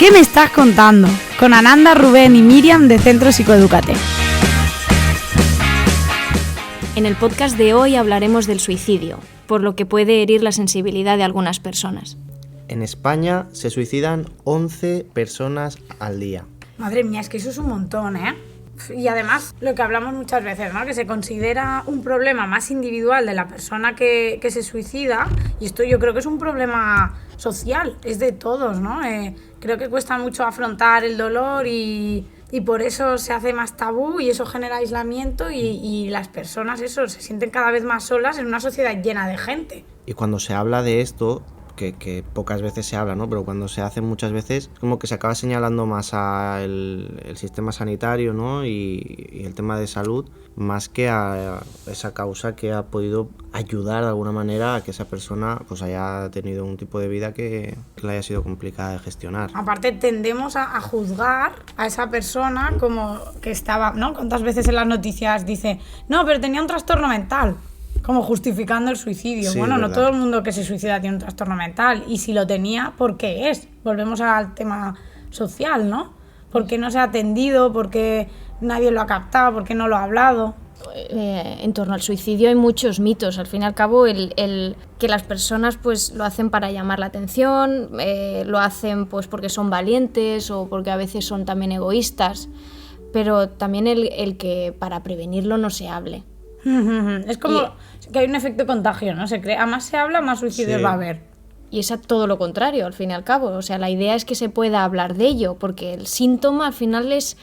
¿Qué me estás contando? Con Ananda, Rubén y Miriam de Centro Psicoeducate. En el podcast de hoy hablaremos del suicidio, por lo que puede herir la sensibilidad de algunas personas. En España se suicidan 11 personas al día. Madre mía, es que eso es un montón, ¿eh? Y además, lo que hablamos muchas veces, ¿no? Que se considera un problema más individual de la persona que se suicida, y esto yo creo que es un problema social, es de todos, ¿no? Creo que cuesta mucho afrontar el dolor y por eso se hace más tabú y eso genera aislamiento y las personas se sienten cada vez más solas en una sociedad llena de gente. Y cuando se habla de esto, que pocas veces se habla, ¿no? Pero cuando se hace muchas veces, como que se acaba señalando más al sistema sanitario, ¿no? Y el tema de salud, más que a esa causa que ha podido ayudar de alguna manera a que esa persona pues haya tenido un tipo de vida que le haya sido complicada de gestionar. Aparte tendemos a juzgar a esa persona como que estaba, ¿no? ¿Cuántas veces en las noticias dice, no, pero tenía un trastorno mental? Como justificando el suicidio. Sí, bueno, no verdad. todo el mundo que se suicida tiene un trastorno mental. Y si lo tenía, ¿por qué es? Volvemos al tema social, ¿no? ¿Por qué no se ha atendido? ¿Por qué nadie lo ha captado? ¿Por qué no lo ha hablado? En torno al suicidio hay muchos mitos. Al fin y al cabo, el que las personas pues lo hacen para llamar la atención, lo hacen pues porque son valientes o porque a veces son también egoístas, pero también el que para prevenirlo no se hable. Es como que hay un efecto contagio, ¿no? Se cree, a más se habla, más suicidios Sí. va a haber. Y es a todo lo contrario, al fin y al cabo. O sea, la idea es que se pueda hablar de ello, porque el síntoma al final es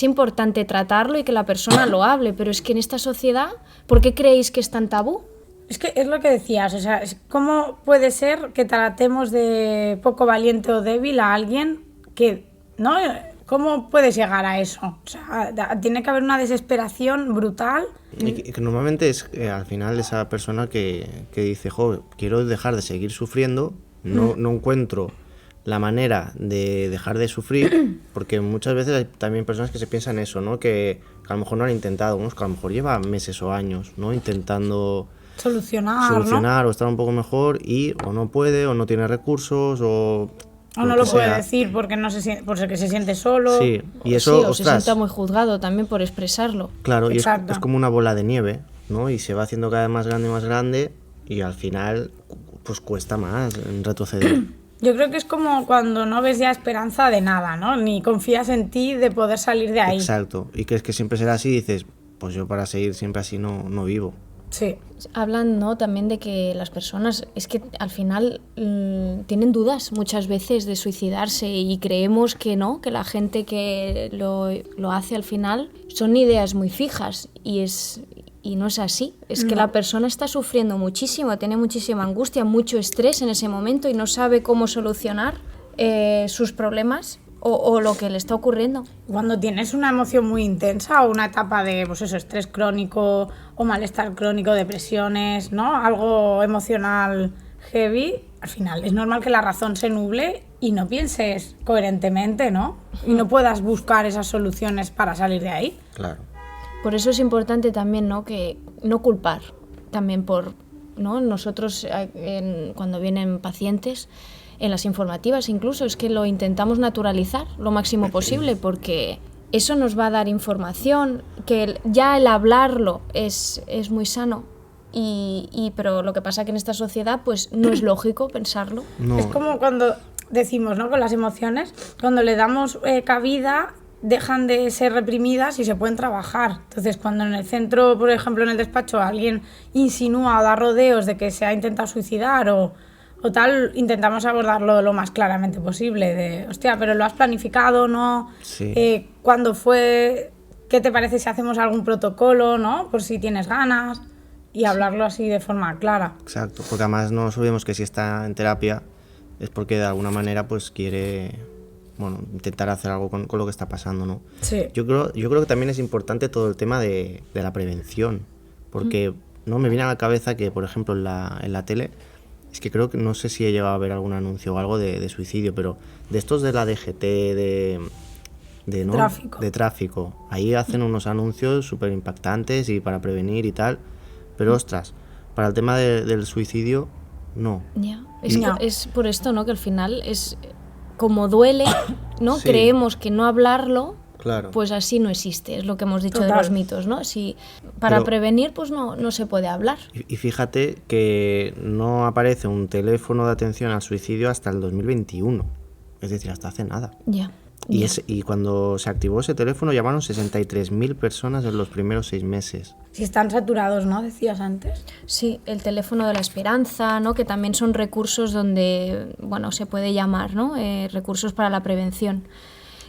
importante tratarlo y que la persona lo hable, pero es que en esta sociedad, ¿por qué creéis que es tan tabú? Es que es lo que decías, o sea, ¿cómo puede ser que tratemos de poco valiente o débil a alguien que, ¿no? ¿Cómo puedes llegar a eso? O sea, tiene que haber una desesperación brutal. Y que normalmente es al final esa persona que dice, jo, quiero dejar de seguir sufriendo, no encuentro la manera de dejar de sufrir, porque muchas veces hay también personas que se piensan eso, ¿no? Que a lo mejor no han intentado, unos que a lo mejor lleva meses o años, ¿no? Intentando Solucionar, o estar un poco mejor y o no puede, o no tiene recursos, o no lo puede decir porque no se siente, porque se siente solo. Sí, y eso, sí, o se ostras, sienta muy juzgado también por expresarlo. claro, y es Exacto. como una bola de nieve, ¿no? Y se va haciendo cada vez más grande y al final pues cuesta más retroceder. Yo creo que es como cuando no ves ya esperanza de nada, ¿no? Ni confías en ti de poder salir de ahí. Exacto, y crees que siempre será así y dices, pues yo para seguir siempre así no vivo. Sí. Hablan, ¿no?, también de que las personas es que al final tienen dudas muchas veces de suicidarse y creemos que no, que la gente que lo hace al final son ideas muy fijas y no es así. Es que la persona está sufriendo muchísimo, tiene muchísima angustia, mucho estrés en ese momento y no sabe cómo solucionar sus problemas o lo que le está ocurriendo. Cuando tienes una emoción muy intensa o una etapa de, pues eso, estrés crónico o malestar crónico, depresiones, ¿no? Algo emocional heavy, al final es normal que la razón se nuble y no pienses coherentemente, ¿no? Y no puedas buscar esas soluciones para salir de ahí. Claro. Por eso es importante también, ¿no?, que no culpar también por, ¿no? Nosotros cuando vienen pacientes en las informativas incluso es que lo intentamos naturalizar lo máximo posible porque eso nos va a dar información, que ya el hablarlo es muy sano, pero lo que pasa que en esta sociedad pues no es lógico pensarlo. No, Es como cuando decimos, ¿no? Con las emociones, cuando le damos cabida, dejan de ser reprimidas y se pueden trabajar. Entonces, cuando en el centro, por ejemplo, en el despacho, alguien insinúa o da rodeos de que se ha intentado suicidar o tal, intentamos abordarlo lo más claramente posible. De, hostia, pero lo has planificado, ¿no? Sí. ¿Cuándo fue? ¿Qué te parece si hacemos algún protocolo, ¿no? Por si tienes ganas. Y hablarlo así de forma clara. exacto, porque además no sabemos que si está en terapia es porque de alguna manera pues quiere, bueno, intentar hacer algo con lo que está pasando, ¿no? Sí. Yo creo que también es importante todo el tema de la prevención, porque no me viene a la cabeza que, por ejemplo, en la tele, es que creo que no sé si he llegado a ver algún anuncio o algo de suicidio, pero de estos de la DGT, ¿no? de tráfico, ahí hacen unos anuncios súper impactantes y para prevenir y tal, pero ostras, para el tema del suicidio, no. Ya. No. Es por esto, ¿no?, que al final como duele, ¿no? Sí. Creemos que no hablarlo, Claro. pues así no existe, es lo que hemos dicho de Total. los mitos, ¿no? Si para Pero- prevenir, pues no se puede hablar. Y fíjate que no aparece un teléfono de atención al suicidio hasta el 2021. Es decir, hasta hace nada. Ya. Y cuando se activó ese teléfono llamaron 63.000 personas en los primeros 6 meses. Si están saturados, ¿no? Decías antes. Sí, el teléfono de la esperanza, ¿no? Que también son recursos donde, bueno, se puede llamar, ¿no? Recursos para la prevención.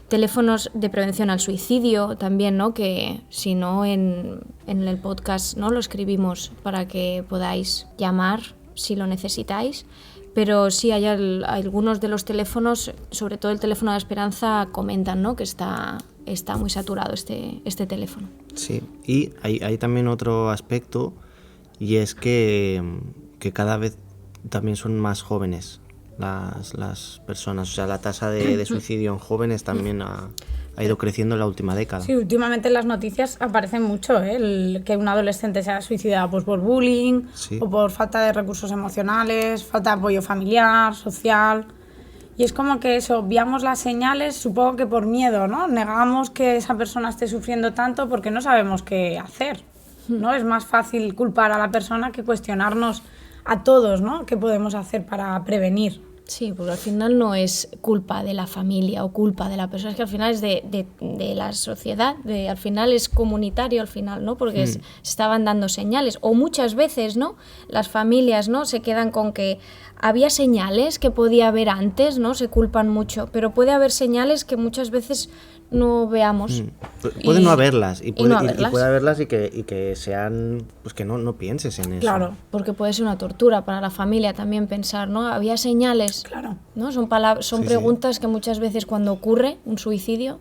Teléfonos de prevención al suicidio también, ¿no? Que si no en el podcast, ¿no? Lo escribimos para que podáis llamar si lo necesitáis. Pero sí hay algunos de los teléfonos, sobre todo el teléfono de la esperanza, comentan, ¿no? Que está muy saturado este teléfono. Sí, y hay también otro aspecto, y es que cada vez también son más jóvenes las personas. O sea, la tasa de suicidio en jóvenes también ha ido creciendo en la última década. Sí, últimamente en las noticias aparece mucho, ¿eh? Que un adolescente se ha suicidado pues, por bullying Sí. o por falta de recursos emocionales, falta de apoyo familiar, social. Y es como que eso, obviamos las señales, supongo que por miedo, ¿no? Negamos que esa persona esté sufriendo tanto porque no sabemos qué hacer, ¿no? Es más fácil culpar a la persona que cuestionarnos a todos, ¿no? ¿Qué podemos hacer para prevenir? Sí, porque al final no es culpa de la familia o culpa de la persona, es que al final es de la sociedad, al final es comunitario al final, ¿no? Porque se estaban dando señales, o muchas veces, ¿no? Las familias, ¿no? Se quedan con que había señales que podía haber antes, ¿no? Se culpan mucho, pero puede haber señales que muchas veces no veamos. Puede Y- no haberlas, y puede, no y haberlas. puede haberlas y que sean, pues que no pienses en eso. Claro, Porque puede ser una tortura para la familia también pensar, ¿no? Había señales, claro. ¿no? Son Sí, sí. preguntas que muchas veces cuando ocurre un suicidio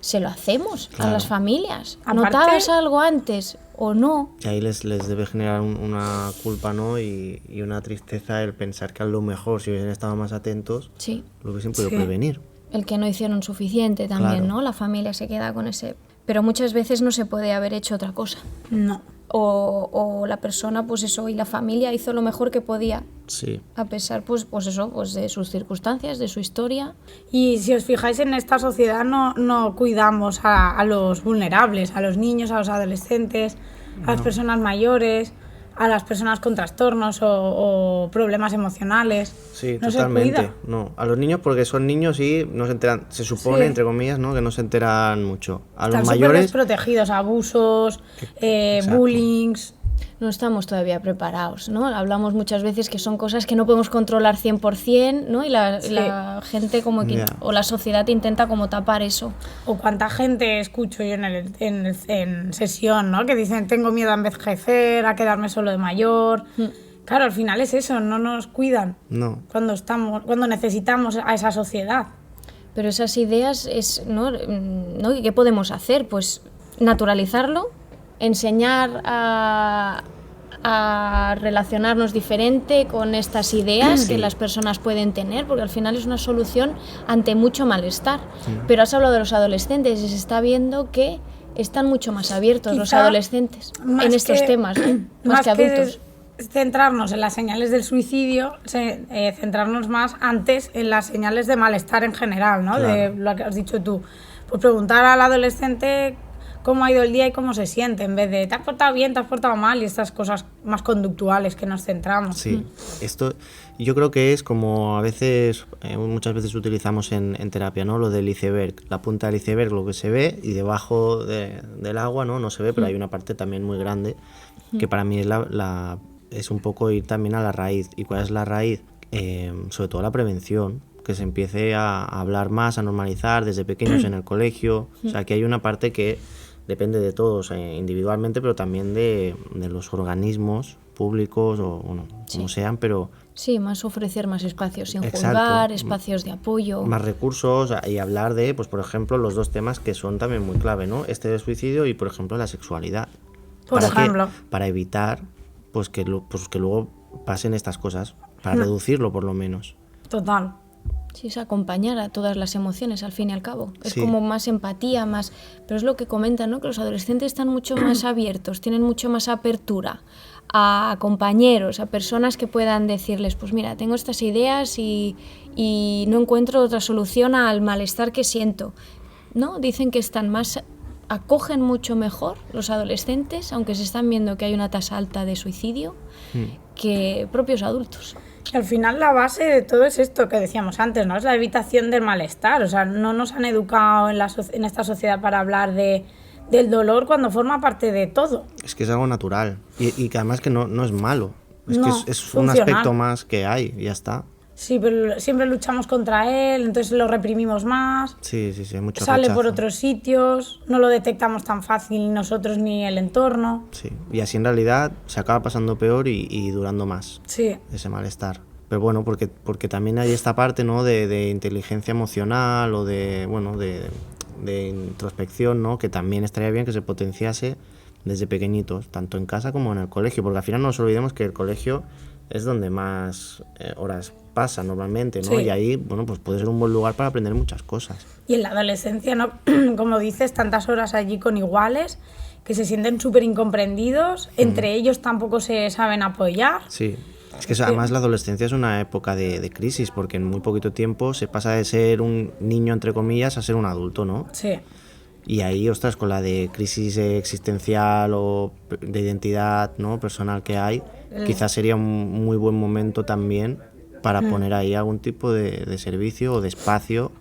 se lo hacemos a Claro. las familias. Aparte- ¿Notabas algo antes o no? Y ahí les debe generar una culpa, ¿no? Y una tristeza el pensar que a lo mejor si hubiesen estado más atentos Sí. lo hubiesen podido Sí. prevenir. El que no hicieron suficiente también, Claro. ¿no? La familia se queda con ese... Pero muchas veces no se puede haber hecho otra cosa. No. O la persona, pues eso, y la familia hizo lo mejor que podía, Sí. a pesar, pues eso, pues de sus circunstancias, de su historia. Y si os fijáis, en esta sociedad no cuidamos a los vulnerables, a los niños, a los adolescentes, a las personas mayores, a las personas con trastornos o problemas emocionales. Sí, no totalmente. se cuida. No, a los niños porque son niños y no se enteran, se supone, Sí. entre comillas, ¿no? Que no se enteran mucho. A los Están súper mayores, desprotegidos, abusos, Exacto. bullying. No estamos todavía preparados, ¿no? Hablamos muchas veces que son cosas que no podemos controlar 100%, ¿no? Y Sí. la gente como que, Ya. o la sociedad intenta como tapar eso. O cuánta gente escucho yo en sesión, ¿no? Que dicen, tengo miedo a envejecer, a quedarme solo de mayor. Claro, al final es eso, no nos cuidan no. cuando necesitamos a esa sociedad. Pero esas ideas, ¿no? ¿Y qué podemos hacer? Pues naturalizarlo, enseñar a relacionarnos diferente con estas ideas que las personas pueden tener, porque al final es una solución ante mucho malestar. Pero has hablado de los adolescentes y se está viendo que están mucho más abiertos los Quizá adolescentes más en estos que- temas, ¿no? Más que adultos. Centrarnos en las señales del suicidio, centrarnos más antes en las señales de malestar en general, ¿no? Claro. De lo que has dicho tú. Pues preguntar al adolescente cómo ha ido el día y cómo se siente, en vez de te has portado bien, te has portado mal, y estas cosas más conductuales que nos centramos. Sí, esto yo creo que es como a veces, muchas veces utilizamos en terapia, ¿no? Lo del iceberg, la punta del iceberg, lo que se ve, y debajo del agua, no se ve, pero hay una parte también muy grande que para mí es un poco ir también a la raíz. ¿Y cuál es la raíz? Sobre todo la prevención, que se empiece a hablar más, a normalizar desde pequeños en el colegio. O sea, que hay una parte que depende de todos individualmente, pero también de los organismos públicos o bueno, como sean, pero Sí, más ofrecer más espacios sin Exacto. juzgar, espacios de apoyo. más recursos y hablar de, pues por ejemplo, los dos temas que son también muy clave, ¿no? Este del suicidio y, por ejemplo, la sexualidad. Por ¿Para qué? ejemplo. Para evitar pues que luego pasen estas cosas, para reducirlo por lo menos. Total. Sí, es acompañar a todas las emociones al fin y al cabo. Es Sí. como más empatía, más... Pero es lo que comentan, ¿no? Que los adolescentes están mucho más abiertos, tienen mucho más apertura a compañeros, a personas que puedan decirles, pues mira, tengo estas ideas y no encuentro otra solución al malestar que siento, ¿no? Dicen que acogen mucho mejor los adolescentes, aunque se están viendo que hay una tasa alta de suicidio, que propios adultos. Y al final la base de todo es esto que decíamos antes, ¿no? Es la evitación del malestar. O sea, no nos han educado en esta sociedad para hablar del dolor cuando forma parte de todo. Es que es algo natural y que además que no es malo. Es No, que es un funcional. aspecto más que hay y ya está. Sí, pero siempre luchamos contra él, entonces lo reprimimos más. Sí, hay mucho Sale rechazo. por otros sitios, no lo detectamos tan fácil ni nosotros ni el entorno. Sí, y así en realidad se acaba pasando peor y durando más Sí, ese malestar. Pero bueno, porque también hay esta parte, ¿no? de inteligencia emocional o de introspección, ¿no? Que también estaría bien que se potenciase desde pequeñitos, tanto en casa como en el colegio, porque al final no nos olvidemos que el colegio es donde más horas pasa normalmente, ¿no? Sí. Y ahí, bueno, pues puede ser un buen lugar para aprender muchas cosas. y en la adolescencia, ¿no? Como dices, tantas horas allí con iguales que se sienten súper incomprendidos, entre ellos tampoco se saben apoyar. Sí, es que además la adolescencia es una época de crisis, porque en muy poquito tiempo se pasa de ser un niño, entre comillas, a ser un adulto, ¿no? Sí, Y ahí, ostras, con la de crisis existencial o de identidad, ¿no? Personal que hay, quizás sería un muy buen momento también para poner ahí algún tipo de servicio o de espacio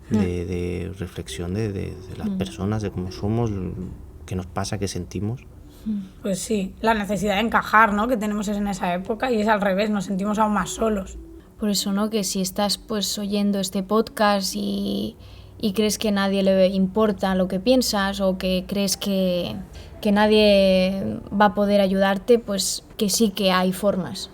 de reflexión de las personas, de cómo somos, qué nos pasa, qué sentimos. pues sí, la necesidad de encajar, ¿no? Que tenemos en esa época y es al revés, nos sentimos aún más solos. Por eso, ¿no? Que si estás pues oyendo este podcast y crees que nadie le importa lo que piensas o que crees que nadie va a poder ayudarte, pues que sí que hay formas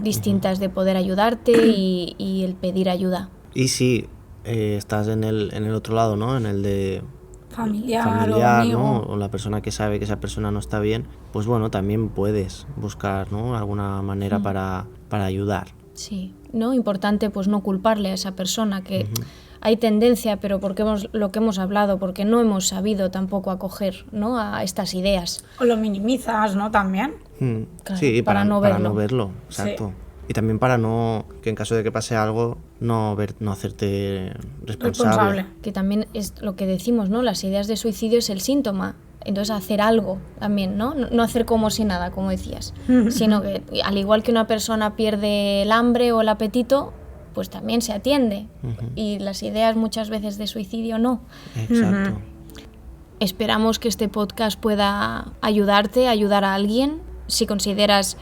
distintas de poder ayudarte y el pedir ayuda. Y si estás en el otro lado, ¿no? En el de Familiar o amigo. ¿no? O la persona que sabe que esa persona no está bien, pues bueno, también puedes buscar, ¿no? Alguna manera para ayudar. Sí, ¿no? Importante pues no culparle a esa persona, que hay tendencia, pero porque lo que hemos hablado, porque no hemos sabido tampoco acoger, ¿no? A estas ideas. O lo minimizas, ¿no? También. Claro, Sí, para no verlo. exacto. Sí. Y también para que en caso de que pase algo, no hacerte responsable. Que también es lo que decimos, ¿no? Las ideas de suicidio es el síntoma. Entonces hacer algo también, ¿no? No hacer como si nada, como decías. Sino que al igual que una persona pierde el hambre o el apetito, pues también se atiende. Y las ideas muchas veces de suicidio no. Exacto. Esperamos que este podcast pueda ayudarte, ayudar a alguien. Si consideras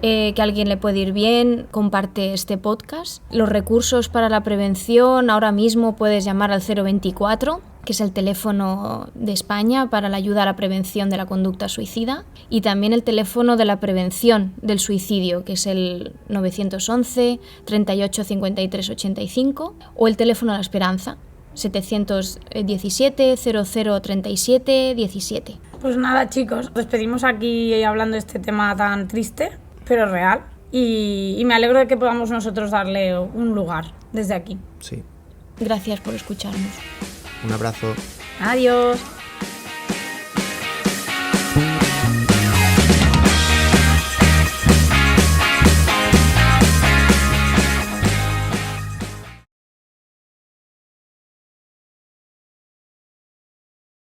que a alguien le puede ir bien, comparte este podcast. Los recursos para la prevención, ahora mismo puedes llamar al 024, que es el teléfono de España para la ayuda a la prevención de la conducta suicida, y también el teléfono de la prevención del suicidio, que es el 911 38 53 85, o el teléfono de la esperanza, 717 00 37 17. Pues nada, chicos, nos despedimos aquí hablando de este tema tan triste, pero real. Y me alegro de que podamos nosotros darle un lugar desde aquí. Sí. Gracias por escucharnos. Un abrazo. Adiós.